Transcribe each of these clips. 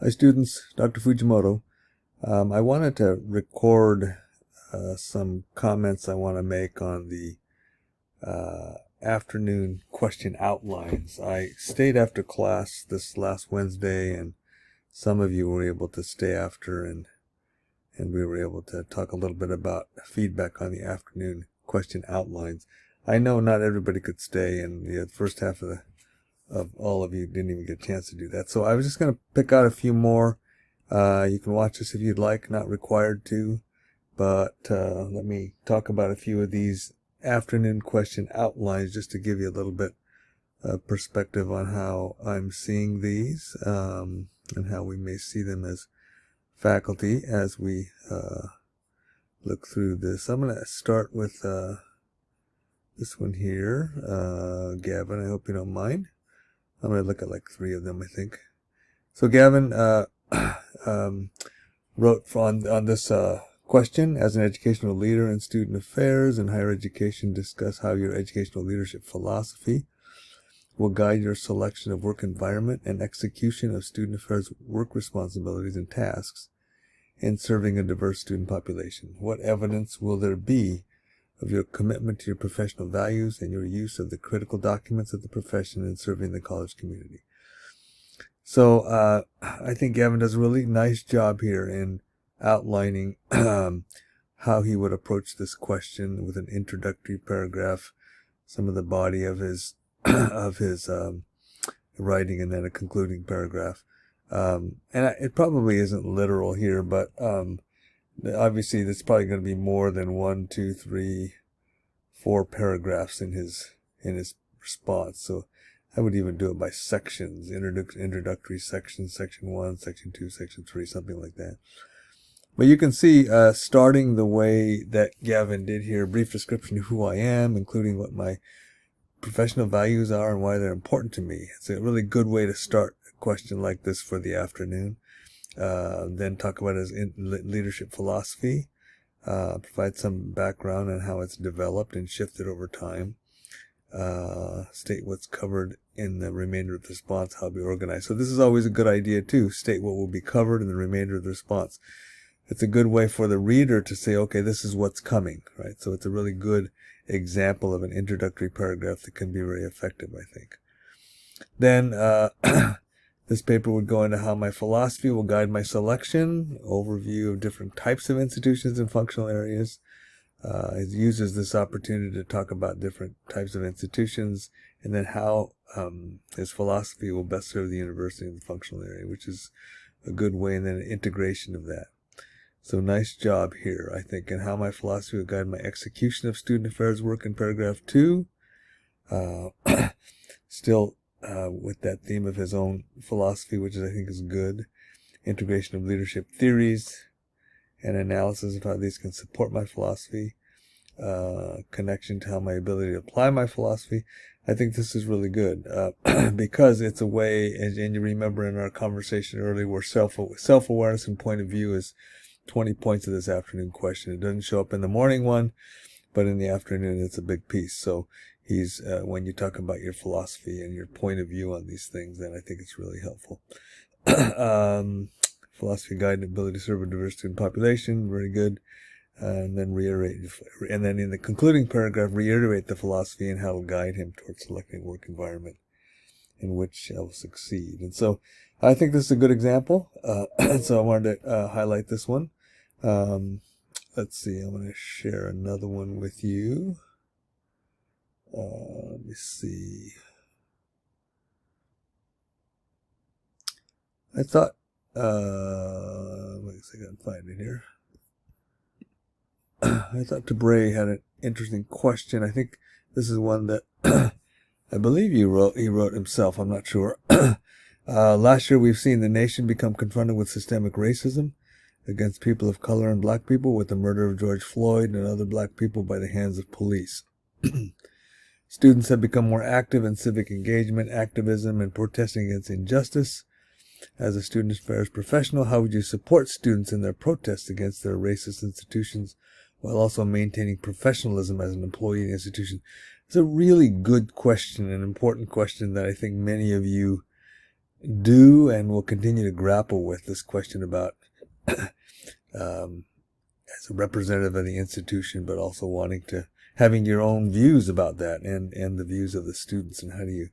Hi students, Dr. Fujimoto. I wanted to record some comments I want to make on the afternoon question outlines. I stayed after class this last Wednesday, and some of you were able to stay after, and we were able to talk a little bit about feedback on the afternoon question outlines. I know not everybody could stay, and the first half of all of you didn't even get a chance to do that. So I was just going to pick out a few more. You can watch this if you'd like, not required to, but let me talk about a few of these afternoon question outlines just to give you a little bit of perspective on how I'm seeing these and how we may see them as faculty as we look through this. I'm going to start with this one here, Gavin. I hope you don't mind. I'm going to look at like 3 of them, I think. So Gavin wrote on this question: as an educational leader in student affairs and higher education, discuss how your educational leadership philosophy will guide your selection of work environment and execution of student affairs work responsibilities and tasks in serving a diverse student population. What evidence will there be of your commitment to your professional values and your use of the critical documents of the profession in serving the college community? So I think Gavin does a really nice job here in outlining how he would approach this question with an introductory paragraph, some of the body of his writing, and then a concluding paragraph. It probably isn't literal here, but obviously there's probably going to be more than 1, 2, 3, 4 paragraphs in his response. So I would even do it by sections, introductory section, section 1, section 2, section 3, something like that. But you can see, starting the way that Gavin did here, brief description of who I am, including what my professional values are and why they're important to me. It's a really good way to start a question like this for the afternoon. Then talk about his leadership philosophy, provide some background on how it's developed and shifted over time. State what's covered in the remainder of the response, how it'll be organized. So this is always a good idea too. State what will be covered in the remainder of the response. It's a good way for the reader to say, okay, this is what's coming, right? So it's a really good example of an introductory paragraph that can be very effective, I think. Then this paper would go into how my philosophy will guide my selection, overview of different types of institutions and functional areas. It uses this opportunity to talk about different types of institutions, and then how his philosophy will best serve the university and the functional area, which is a good way, and then an integration of that. So nice job here, I think, and how my philosophy will guide my execution of student affairs work in paragraph 2. Still with that theme of his own philosophy, which I think is good. Integration of leadership theories and analysis of how these can support my philosophy. Connection to how my ability to apply my philosophy. I think this is really good because it's a way, and you remember in our conversation earlier, where self-awareness and point of view is 20 points of this afternoon question. It doesn't show up in the morning one, but in the afternoon it's a big piece. So he's when you talk about your philosophy and your point of view on these things, then I think it's really helpful. Philosophy guide and ability to serve a diverse student population, very good. And then and then in the concluding paragraph, reiterate the philosophy and how it will guide him towards selecting a work environment in which I will succeed. And so I think this is a good example. And so I wanted to highlight this one. Let's see, I'm going to share another one with you. Let me see. I thought, wait a second, I can find it here. I thought Deborah had an interesting question. I think this is one that I believe he wrote himself. I'm not sure. Last year, we've seen the nation become confronted with systemic racism against people of color and black people with the murder of George Floyd and other black people by the hands of police. Students have become more active in civic engagement, activism, and protesting against injustice. As a student affairs professional, how would you support students in their protests against their racist institutions while also maintaining professionalism as an employee in the institution? It's a really good question, an important question that I think many of you do and will continue to grapple with this question about as a representative of the institution, but also wanting to having your own views about that and the views of the students, and how do you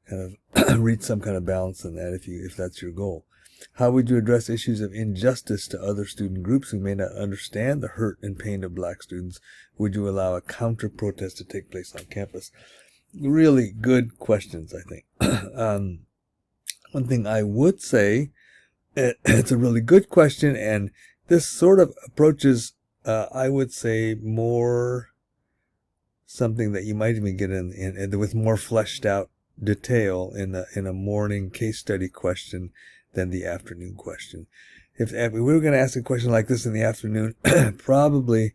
kind of reach some kind of balance in that if that's your goal. How would you address issues of injustice to other student groups who may not understand the hurt and pain of black students? Would you allow a counter protest to take place on campus? Really good questions, I think. One thing I would say, it's a really good question, and this sort of approaches, I would say, more something that you might even get in with more fleshed out detail in a morning case study question than the afternoon question. If we were going to ask a question like this in the afternoon, probably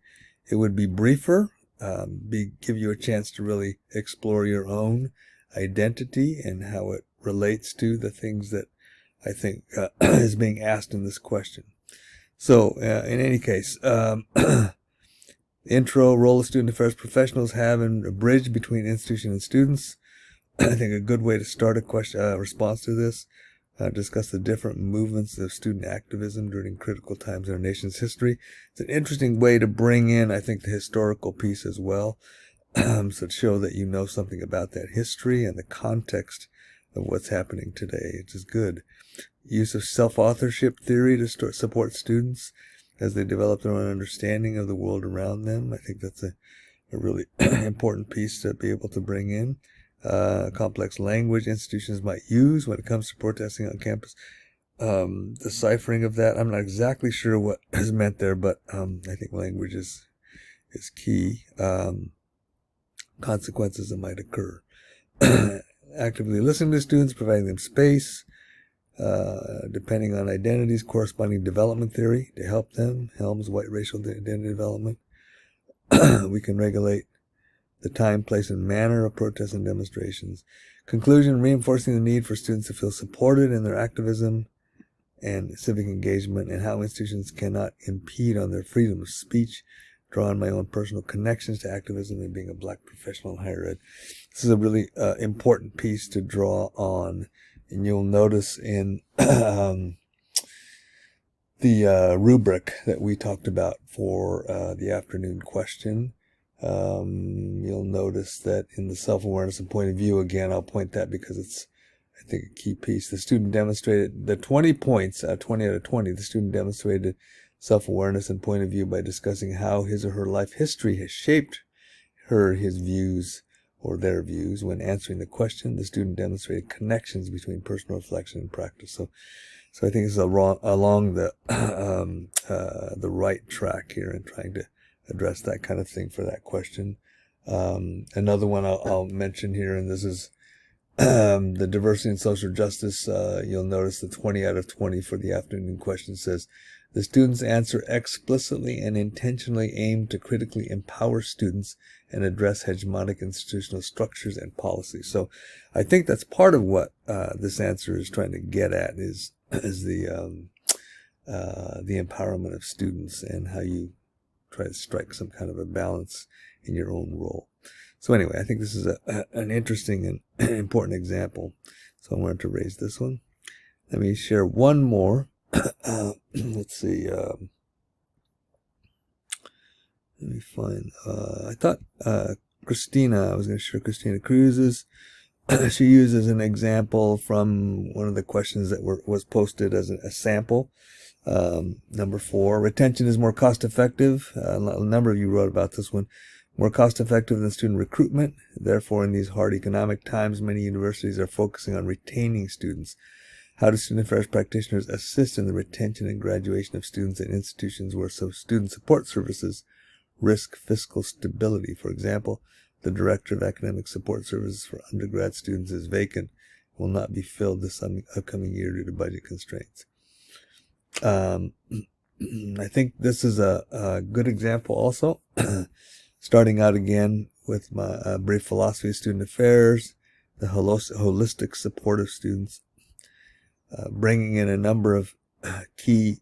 it would be briefer, give you a chance to really explore your own identity and how it relates to the things that I think is being asked in this question. So, in any case, intro, role of student affairs professionals have in a bridge between institution and students. I think a good way to start a question, response to this, discuss the different movements of student activism during critical times in our nation's history. It's an interesting way to bring in, I think, the historical piece as well, so to show that you know something about that history and the context of what's happening today, which is good. Use of self-authorship theory to support students as they develop their own understanding of the world around them. I think that's a really important piece to be able to bring in. Complex language institutions might use when it comes to protesting on campus. Deciphering of that, I'm not exactly sure what is meant there, but I think language is key. Consequences that might occur. Actively listening to students, providing them space, depending on identities, corresponding development theory to help them. Helm's white racial identity development. We can regulate the time, place, and manner of protests and demonstrations. Conclusion, reinforcing the need for students to feel supported in their activism and civic engagement, and how institutions cannot impede on their freedom of speech. Draw on my own personal connections to activism and being a black professional in higher ed. This is a really important piece to draw on, and you'll notice in the rubric that we talked about for the afternoon question, you'll notice that in the self-awareness and point of view, again, I'll point that because it's, I think, a key piece. The student demonstrated the 20 points, 20 out of 20, the student demonstrated self-awareness and point of view by discussing how his or her life history has shaped his views or their views. When answering the question, the student demonstrated connections between personal reflection and practice. So I think it's along the right track here in trying to address that kind of thing for that question. Another one I'll mention here, and this is the diversity and social justice. You'll notice the 20 out of 20 for the afternoon question says, the students' answer explicitly and intentionally aim to critically empower students and address hegemonic institutional structures and policies. So I think that's part of what this answer is trying to get at is the empowerment of students and how you try to strike some kind of a balance in your own role. So anyway, I think this is an interesting and important example. So I wanted to raise this one. Let me share one more. Let's see. Let me find. I thought Christina. I was going to share Christina Cruz's. She uses an example from one of the questions that was posted as a sample. Number 4, retention is more cost effective. A number of you wrote about this one. More cost effective than student recruitment. Therefore, in these hard economic times, many universities are focusing on retaining students. How do student affairs practitioners assist in the retention and graduation of students in institutions where student support services risk fiscal stability? For example, the director of academic support services for undergrad students is vacant, will not be filled this upcoming year due to budget constraints. I think this is a good example also. Starting out again with my brief philosophy of student affairs, the holistic support of students, bringing in a number of key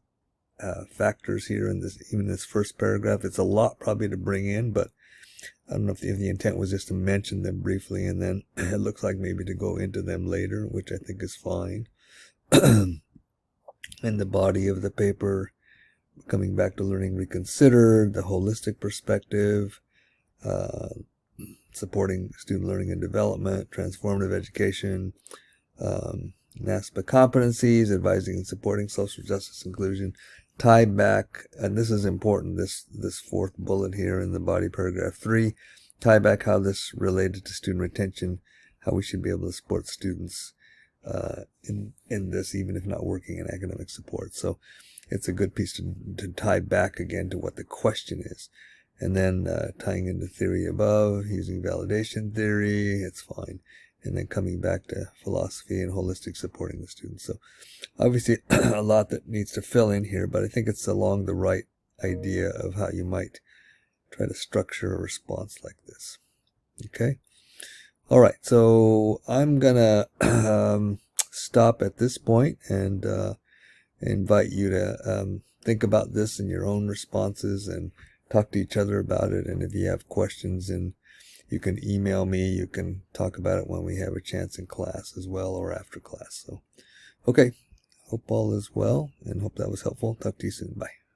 factors here in this first paragraph. It's a lot probably to bring in, but I don't know if the intent was just to mention them briefly, and then it looks like maybe to go into them later, which I think is fine. in the body of the paper, coming back to learning reconsidered, the holistic perspective, supporting student learning and development, transformative education, NASPA competencies, advising and supporting social justice inclusion, tie back, and this is important, this fourth bullet here in the body, paragraph 3, tie back how this related to student retention, how we should be able to support students in this, even if not working in academic support. So it's a good piece to tie back again to what the question is. And then tying into theory above, using validation theory, it's fine. And then coming back to philosophy and holistic supporting the students. So obviously a lot that needs to fill in here, but I think it's along the right idea of how you might try to structure a response like this. Okay. All right. So I'm going to stop at this point and invite you to think about this in your own responses and talk to each other about it. And if you have questions, and you can email me, you can talk about it when we have a chance in class as well, or after class. So, okay. Hope all is well and hope that was helpful. Talk to you soon. Bye.